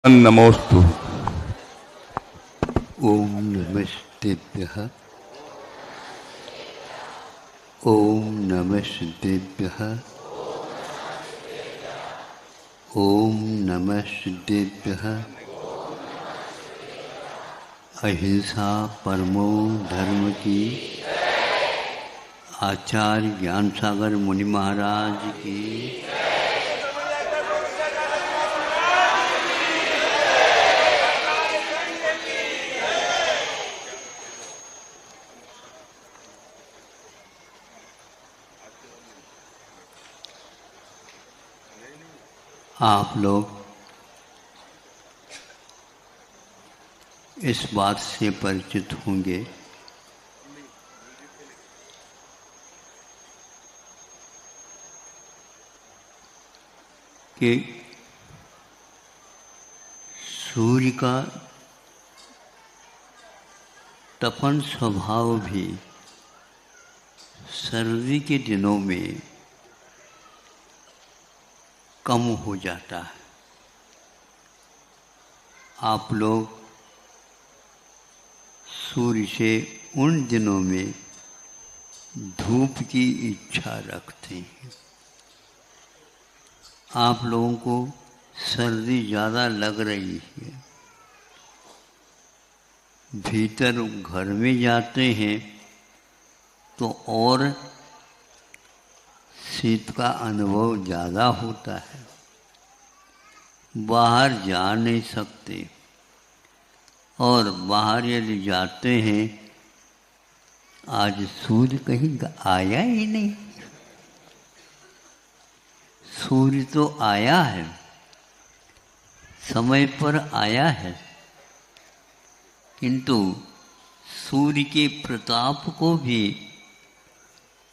नमोस्तु। ओम नमस्तेभ्यः। ओम नमस्तेभ्यः। ओम नमस्तेभ्यः। अहिंसा परमो धर्म की। आचार्य ज्ञान सागर मुनि महाराज की। आप लोग इस बात से परिचित होंगे कि सूर्य का तपन स्वभाव भी सर्दी के दिनों में कम हो जाता है। आप लोग सूर्य से उन दिनों में धूप की इच्छा रखते हैं। आप लोगों को सर्दी ज़्यादा लग रही है, भीतर घर में जाते हैं तो और शीत का अनुभव ज़्यादा होता है। बाहर जा नहीं सकते, और बाहर यदि जाते हैं, आज सूर्य कहीं आया ही नहीं। सूर्य तो आया है, समय पर आया है, किंतु सूर्य के प्रताप को भी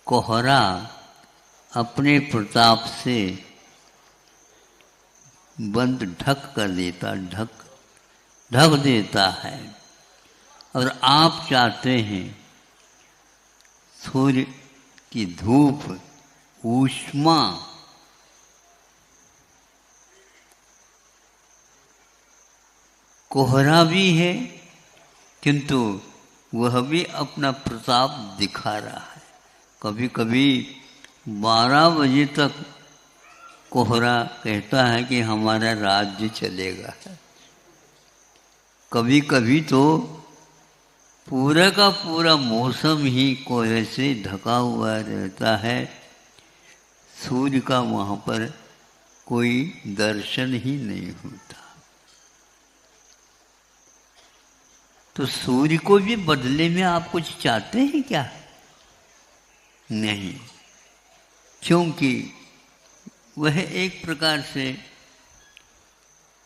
कोहरा अपने प्रताप से बंद ढक कर देता, ढक देता है। और आप चाहते हैं सूर्य की धूप, ऊष्मा कोहरा भी है, किंतु वह भी अपना प्रताप दिखा रहा है। कभी कभी 12 बजे तक कोहरा कहता है कि हमारा राज्य चलेगा। कभी कभी तो पूरा का पूरा मौसम ही कोहरे से ढका हुआ रहता है। सूर्य का वहाँ पर कोई दर्शन ही नहीं होता। तो सूर्य को भी बदले में आप कुछ चाहते हैं क्या? नहीं, क्योंकि वह एक प्रकार से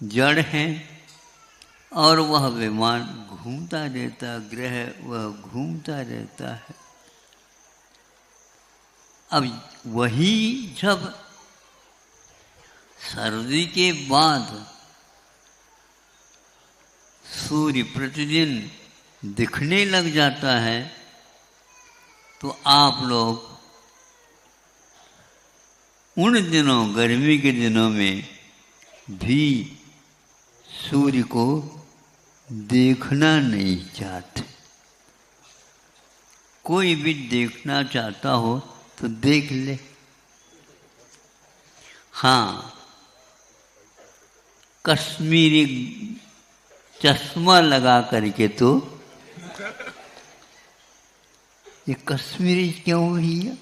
जड़ है और वह विमान घूमता रहता, ग्रह वह घूमता रहता है। अब वही जब सर्दी के बाद सूर्य प्रतिदिन दिखने लग जाता है, तो आप लोग उन दिनों, गर्मी के दिनों में भी सूर्य को देखना नहीं चाहते। कोई भी देखना चाहता हो तो देख ले। हाँ, कश्मीरी चश्मा लगा करके तो, ये कश्मीरी क्यों हुई है?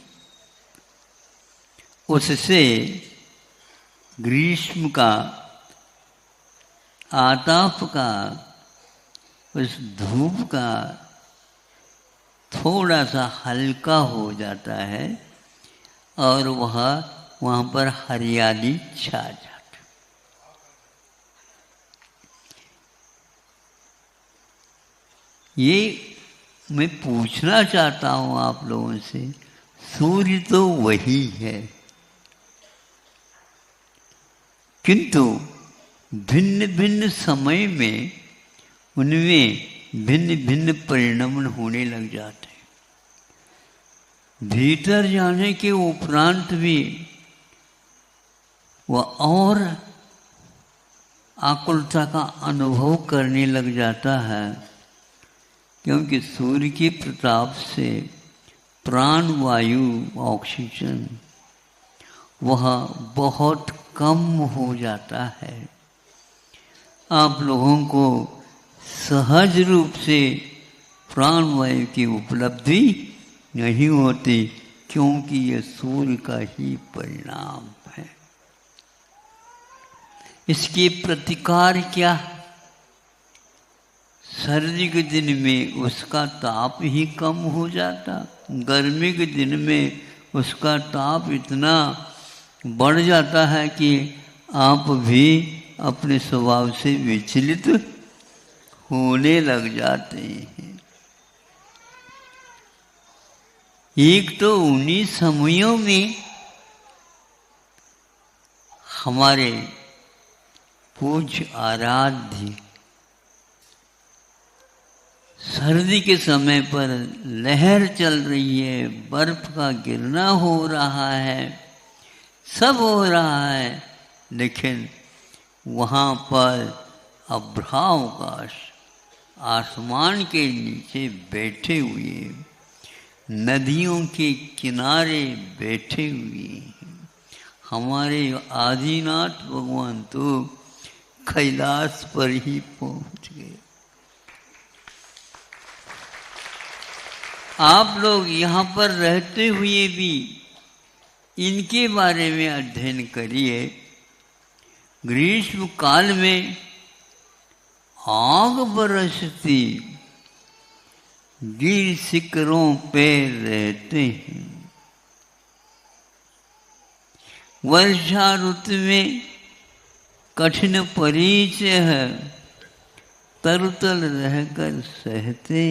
उससे ग्रीष्म का आताप का, उस धूप का थोड़ा सा हल्का हो जाता है और वहाँ पर हरियाली छा जाती। ये मैं पूछना चाहता हूँ आप लोगों से, सूर्य तो वही है, किंतु भिन्न भिन्न समय में उनमें भिन्न भिन्न परिणाम होने लग जाते हैं। भीतर जाने के उपरांत भी वह और आकुलता का अनुभव करने लग जाता है, क्योंकि सूर्य के प्रताप से प्राण वायु ऑक्सीजन वह बहुत कम हो जाता है। आप लोगों को सहज रूप से प्राण वायु की उपलब्धि नहीं होती, क्योंकि यह सूर्य का ही परिणाम है। इसके प्रतिकार क्या? सर्दी के दिन में उसका ताप ही कम हो जाता, गर्मी के दिन में उसका ताप इतना बढ़ जाता है कि आप भी अपने स्वभाव से विचलित होने लग जाते हैं। एक तो उन्हीं समयों में हमारे पूज्य आराध्य सर्दी के समय पर लहर चल रही है, बर्फ का गिरना हो रहा है, सब हो रहा है, लेकिन वहाँ पर अभ्रावकाश आसमान के नीचे बैठे हुए, नदियों के किनारे बैठे हुए हैं। हमारे आदिनाथ भगवान तो कैलाश पर ही पहुँच गए। आप लोग यहाँ पर रहते हुए भी इनके बारे में अध्ययन करिए। ग्रीष्म काल में आग बरसती गिर शिखरों पे रहते हैं। वर्षा ऋतु में कठिन परिचय है, तरुतल रहकर सहते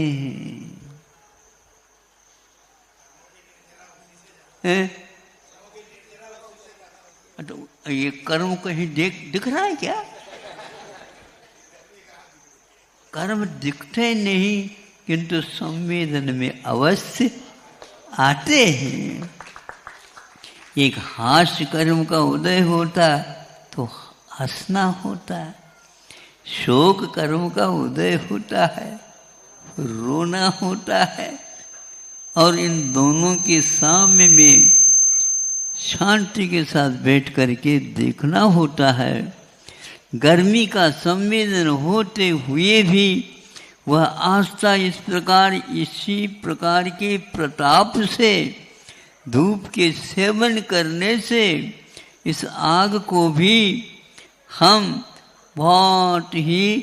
हैं। तो ये कर्म कहीं दिख रहा है क्या? कर्म दिखते नहीं, किंतु संवेदन में अवश्य आते हैं। एक हास्य कर्म का उदय होता तो हंसना होता है, शोक कर्म का उदय होता है, रोना होता है, और इन दोनों के सामने में शांति के साथ बैठ करके देखना होता है। गर्मी का संवेदन होते हुए भी वह आस्था इसी प्रकार के प्रताप से, धूप के सेवन करने से इस आग को भी हम बहुत ही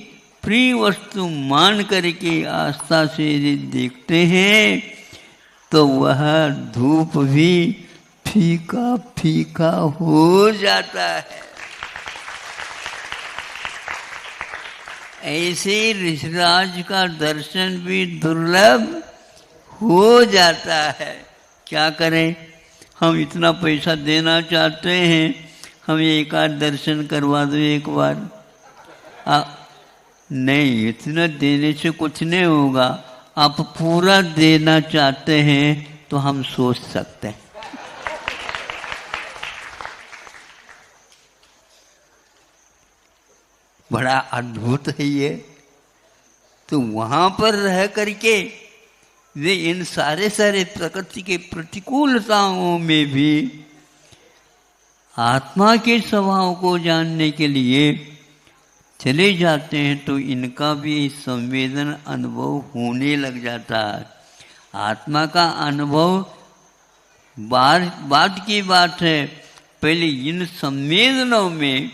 प्रिय वस्तु मान करके आस्था से यदि देखते हैं तो वह धूप भी फीका फीका हो जाता है। ऐसे ऋषिराज का दर्शन भी दुर्लभ हो जाता है। क्या करें, हम इतना पैसा देना चाहते हैं, हम एक आध दर्शन करवा दो एक बार। नहीं, इतना देने से कुछ नहीं होगा। आप पूरा देना चाहते हैं तो हम सोच सकते हैं। बड़ा अद्भुत है ये। तो वहां पर रह करके वे इन सारे प्रकृति के प्रतिकूलताओं में भी आत्मा के स्वभाव को जानने के लिए चले जाते हैं, तो इनका भी संवेदन अनुभव होने लग जाता है। आत्मा का अनुभव बात की बात है। पहले इन संवेदनों में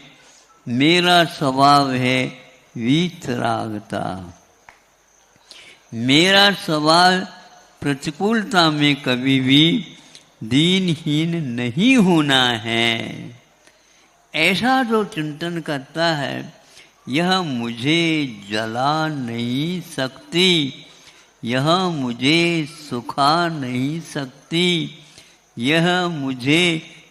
मेरा स्वभाव है वीतरागता। मेरा स्वभाव प्रतिकूलता में कभी भी दीनहीन नहीं होना है। ऐसा जो चिंतन करता है, यह मुझे जला नहीं सकती, यह मुझे सुखा नहीं सकती, यह मुझे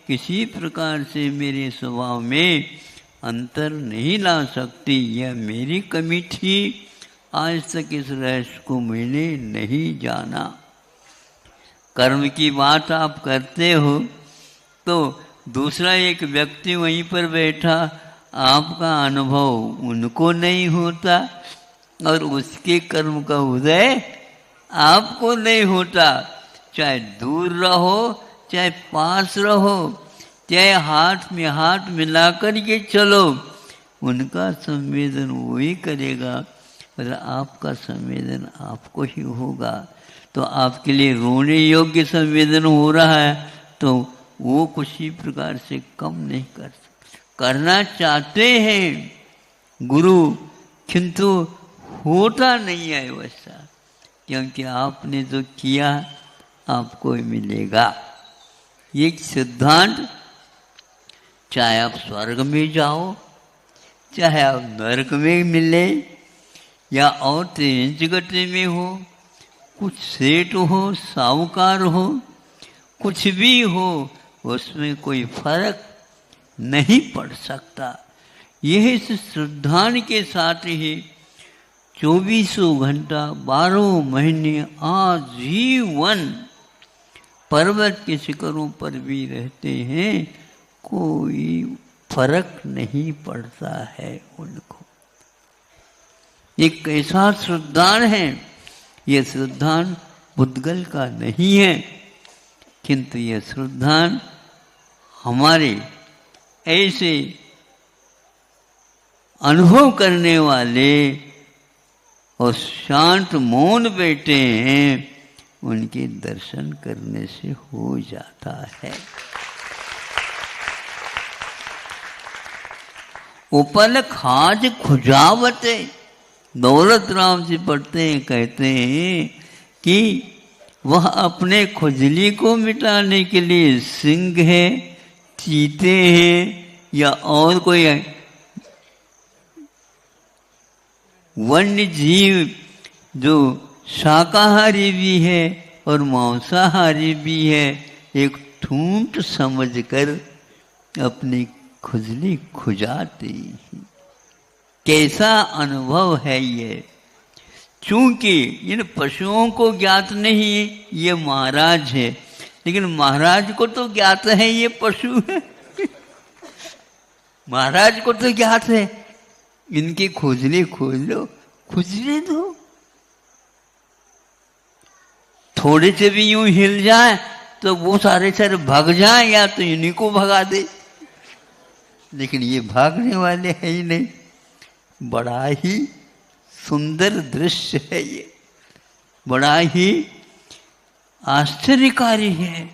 किसी प्रकार से मेरे स्वभाव में अंतर नहीं ला सकती। यह मेरी कमी थी, आज तक इस रहस्य को मैंने नहीं जाना। कर्म की बात आप करते हो तो दूसरा एक व्यक्ति वहीं पर बैठा आपका अनुभव उनको नहीं होता और उसके कर्म का उदय आपको नहीं होता। चाहे दूर रहो, चाहे पास रहो, चाहे हाथ में हाथ मिलाकर के चलो, उनका संवेदन वही करेगा और आपका संवेदन आपको ही होगा। तो आपके लिए रोने योग्य संवेदन हो रहा है तो वो किसी प्रकार से कम नहीं कर सकते। करना चाहते हैं गुरु, किंतु होता नहीं है वैसा, क्योंकि आपने जो किया आपको मिलेगा। ये सिद्धांत, चाहे आप स्वर्ग में जाओ, चाहे आप नरक में मिले, या और तेज जगत में हो, कुछ सेठ हो, साहूकार हो, कुछ भी हो, उसमें कोई फर्क नहीं पड़ सकता। यह इस सिद्धांत के साथ ही 24 घंटा 12 महीने आजीवन पर्वत के शिखरों पर भी रहते हैं, कोई फर्क नहीं पड़ता है उनको। एक ऐसा सिद्धांत है, यह सिद्धांत बुद्धगल का नहीं है, किंतु यह सिद्धांत हमारे ऐसे अनुभव करने वाले और शांत मौन बैठे हैं, उनके दर्शन करने से हो जाता है। उपल खाज खुजावते, दौलत राम जी पढ़ते हैं, कहते हैं कि वह अपने खुजली को मिटाने के लिए सिंह है, चीते हैं या और कोई वन्य जीव जो शाकाहारी भी है और मांसाहारी भी है, एक ठूंठ समझकर अपनी खुजली खुजाती है। कैसा अनुभव है ये! चूंकि इन पशुओं को ज्ञात नहीं ये महाराज है, लेकिन महाराज को तो ज्ञात है ये पशु है। महाराज को तो ज्ञात है, इनकी खुजली खोज लो, खुजली दो, थोड़े से भी यूं हिल जाए तो वो सारे भाग जाए या तो इन्हीं को भगा दे, लेकिन ये भागने वाले हैं ही नहीं। बड़ा ही सुंदर दृश्य है ये, बड़ा ही आश्चर्यकारी है।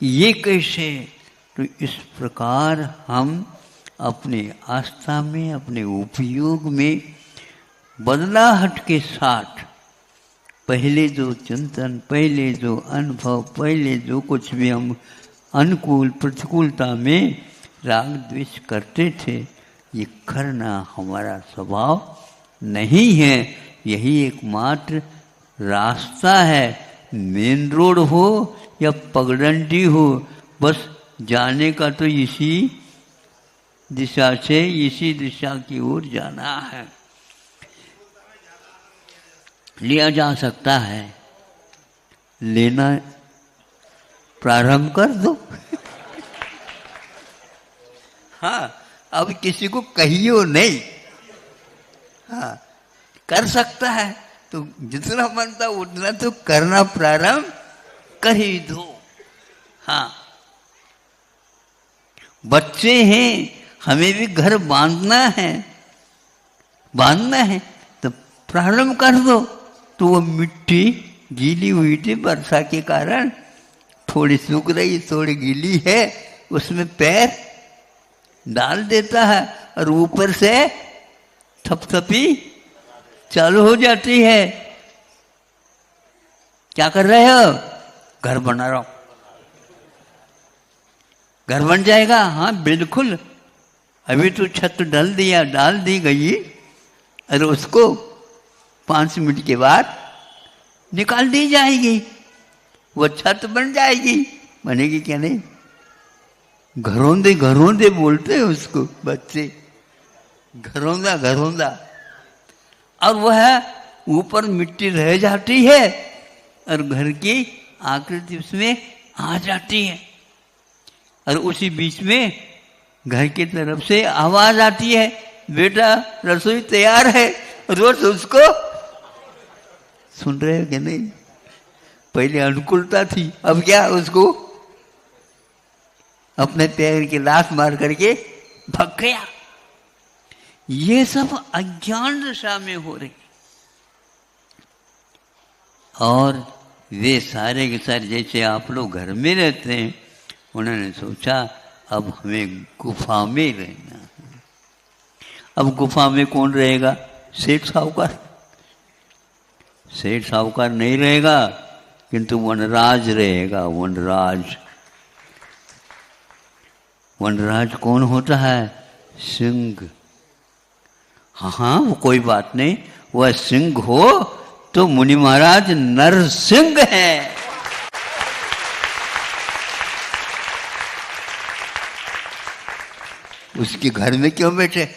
ये कैसे? तो इस प्रकार हम अपने आस्था में, अपने उपयोग में बदलाहट के साथ पहले जो चिंतन, पहले जो अनुभव, पहले जो कुछ भी हम अनुकूल प्रतिकूलता में राग द्वेष करते थे, ये करना हमारा स्वभाव नहीं है। यही एकमात्र रास्ता है। मेन रोड हो या पगडंडी हो, बस जाने का तो इसी दिशा से, इसी दिशा की ओर जाना है। लिया जा सकता है, लेना प्रारंभ कर दो। हाँ, अब किसी को कहियो नहीं। हाँ, कर सकता है तो जितना बनता उतना तो करना प्रारंभ कर ही दो। हाँ, बच्चे हैं, हमें भी घर बांधना है, तो प्रारंभ कर दो। तो वो मिट्टी गीली हुई थी वर्षा के कारण, थोड़ी सूख रही, थोड़ी गीली है, उसमें पैर डाल देता है और ऊपर से थपथपी चालू हो जाती है। क्या कर रहे हो? घर बना रहा हूं। घर बन जाएगा? हाँ बिल्कुल, अभी तो छत डाल दी गई, और उसको 5 मिनट के बाद निकाल दी जाएगी, वो छत बन जाएगी। बनेगी क्या नहीं? घरौंदे बोलते हैं उसको बच्चे, घरौंदा। और वह ऊपर मिट्टी रह जाती है और घर की आकृति उसमें आ जाती है, और उसी बीच में घर की तरफ से आवाज आती है, बेटा रसोई तैयार है। रोज उसको सुन रहे हो कि नहीं? पहले अनुकूलता थी, अब क्या उसको अपने पैर की लात मार करके भाग गया। ये सब अज्ञान दशा में हो रही। और वे सारे के सारे जैसे आप लोग घर में रहते हैं, उन्होंने सोचा अब हमें गुफा में रहना है। अब गुफा में कौन रहेगा? सेठ साहूकार। सेठ साहूकार नहीं रहेगा, किंतु वनराज रहेगा। वनराज। वनराज कौन होता है? सिंह। हाँ, वो कोई बात नहीं, वह सिंह हो तो मुनि महाराज नरसिंह है। उसके घर में क्यों बैठे?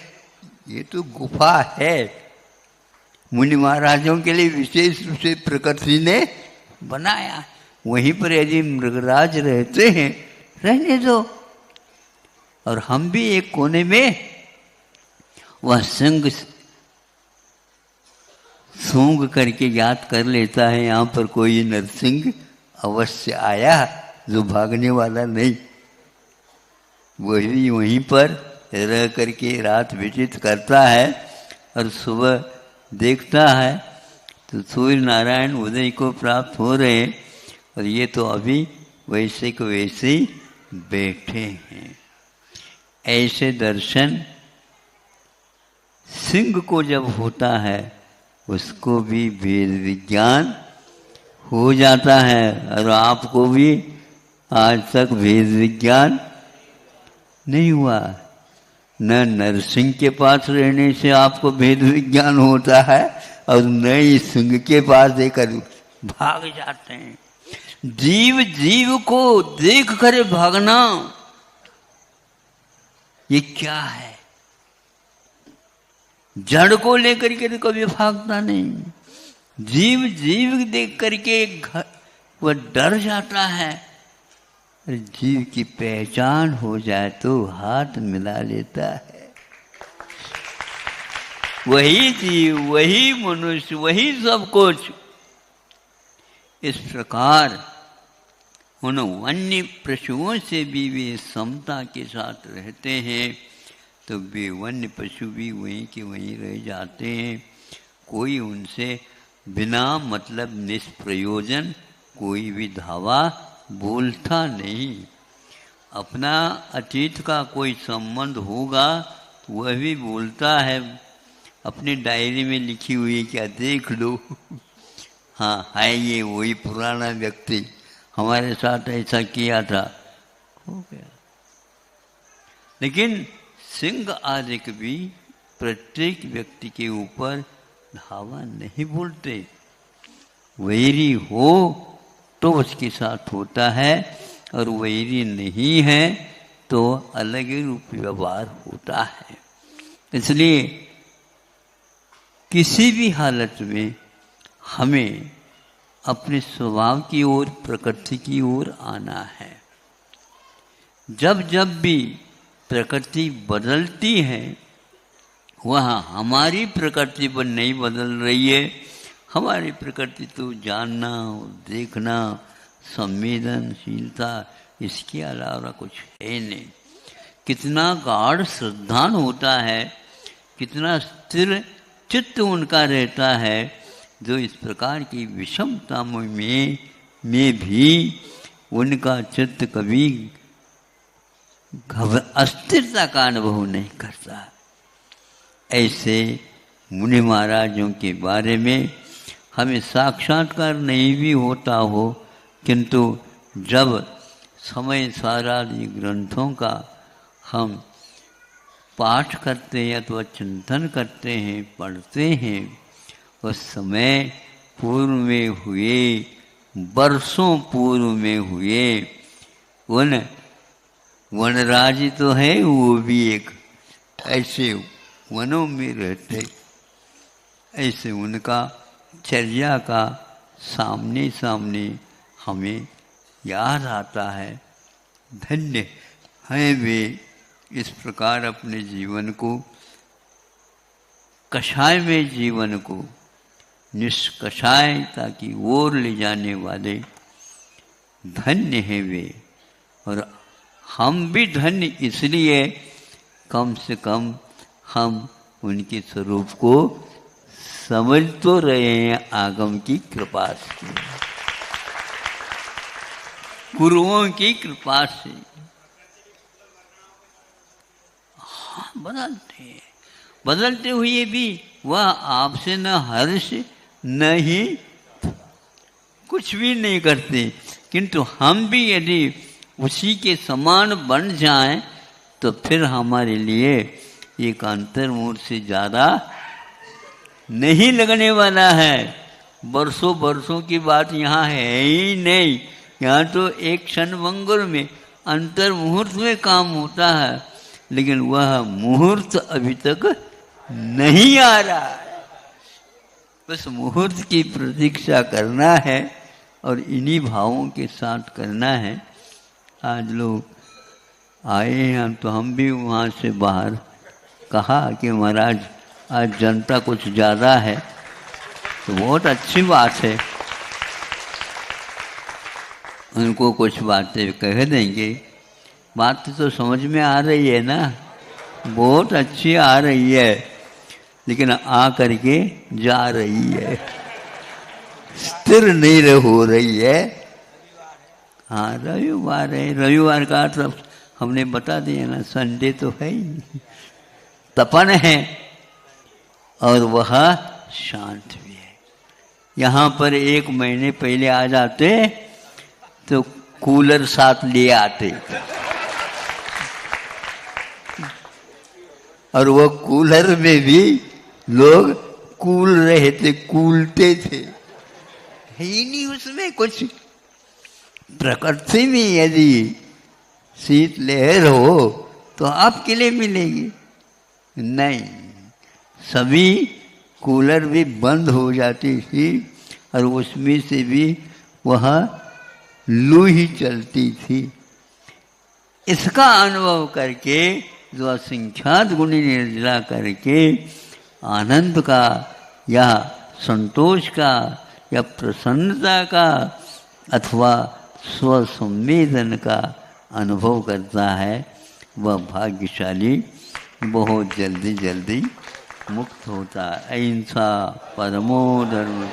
ये तो गुफा है, मुनि महाराजों के लिए विशेष रूप से प्रकृति ने बनाया। वहीं पर यदि मृगराज रहते हैं, रहने दो। और हम भी एक कोने में, वह सिंह सूंघ करके याद कर लेता है यहाँ पर कोई नरसिंह अवश्य आया, जो भागने वाला नहीं। वही वहीं पर रह करके रात व्यतीत करता है और सुबह देखता है तो सूर्य नारायण उदय को प्राप्त हो रहे हैं, और ये तो अभी वैसे को वैसे ही बैठे हैं। ऐसे दर्शन सिंह को जब होता है, उसको भी वेद विज्ञान हो जाता है। और आपको भी आज तक वेद विज्ञान नहीं हुआ। न नरसिंह के पास रहने से आपको वेद विज्ञान होता है, और न ही सिंह के पास देकर भाग जाते हैं। जीव जीव को देख कर भागना, ये क्या है? जड़ को लेकर के तो कभी भागता नहीं। जीव जीव देख करके वह डर जाता है। जीव की पहचान हो जाए तो हाथ मिला लेता है। वही जीव, वही मनुष्य, वही सब कुछ। इस प्रकार उन वन्य पशुओं से भी वे समता के साथ रहते हैं, तो वे वन्य पशु भी वहीं के वहीं रह जाते हैं। कोई उनसे बिना मतलब निष्प्रयोजन कोई भी धावा बोलता नहीं। अपना अतीत का कोई संबंध होगा तो वह भी बोलता है, अपनी डायरी में लिखी हुई है, क्या देख लो। हाँ, है ये वही पुराना व्यक्ति, हमारे साथ ऐसा किया था, हो गया। लेकिन सिंह आदि भी प्रत्येक व्यक्ति के ऊपर धावा नहीं बोलते। वैरी हो तो उसके साथ होता है, और वैरी नहीं है तो अलग ही रूप व्यवहार होता है। इसलिए किसी भी हालत में हमें अपने स्वभाव की ओर, प्रकृति की ओर आना है। जब जब भी प्रकृति बदलती है, वह हमारी प्रकृति पर नहीं बदल रही है। हमारी प्रकृति तो जानना, देखना, संवेदनशीलता, इसके अलावा कुछ है नहीं। कितना गाढ़ श्रद्धान होता है, कितना स्थिर चित्त उनका रहता है, जो इस प्रकार की विषमता में भी उनका चित्त कभी अस्थिरता का अनुभव नहीं करता। ऐसे मुनि महाराजों के बारे में हमें साक्षात्कार नहीं भी होता हो, किंतु जब समय सारादि ग्रंथों का हम पाठ करते हैं अथवा चिंतन करते हैं, पढ़ते हैं, उस समय पूर्व में हुए, वर्षों पूर्व में हुए उन वनराज तो है, वो भी एक ऐसे वनों में रहते, ऐसे उनका चर्या का सामने सामने हमें याद आता है। धन्य हैं वे इस प्रकार अपने जीवन को, कषाय में जीवन को निष्कषायता की ओर ले जाने वाले धन्य हैं वे। और हम भी धन्य इसलिए, कम से कम हम उनके स्वरूप को समझ तो रहे हैं आगम की कृपा से, गुरुओं की कृपा से। हाँ, बदलते हुए भी वह आपसे न हर्ष न ही कुछ भी नहीं करते, किंतु हम भी यदि उसी के समान बन जाएं तो फिर हमारे लिए एक अंतर्मुख से ज़्यादा नहीं लगने वाला है। बरसों बरसों की बात यहाँ है ही नहीं। यहाँ तो एक क्षण भंगुर में, अंतर मुहूर्त में काम होता है, लेकिन वह मुहूर्त अभी तक नहीं आ रहा है। बस मुहूर्त की प्रतीक्षा करना है और इन्हीं भावों के साथ करना है। आज लोग आए हैं तो हम भी वहाँ से बाहर कहा कि महाराज आज जनता कुछ ज़्यादा है, तो बहुत अच्छी बात है, उनको कुछ बातें कह देंगे। बात तो समझ में आ रही है ना, बहुत अच्छी आ रही है, लेकिन आ करके जा रही है, स्थिर नहीं हो रही है। हाँ, रविवार है, रविवार का अर्थ हमने बता दिया ना, संडे तो है ही, तपन है और वह शांत भी है। यहाँ पर 1 महीने पहले आ जाते तो कूलर साथ ले आते, और वो कूलर में भी लोग कूल रहे थे, कूलते थे, है ही नहीं उसमें कुछ। प्रकृति में यदि शीत लहर हो तो आपके लिए मिलेगी नहीं, सभी कूलर भी बंद हो जाती थी और उसमें से भी वह लू ही चलती थी। इसका अनुभव करके जो असंख्यात गुणी निर्जला करके आनंद का या संतोष का या प्रसन्नता का अथवा स्वसंवेदन का अनुभव करता है, वह भाग्यशाली बहुत जल्दी जल्दी मुक्त होता है। अहिंसा परमो धर्म।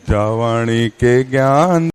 जावाणी के ज्ञान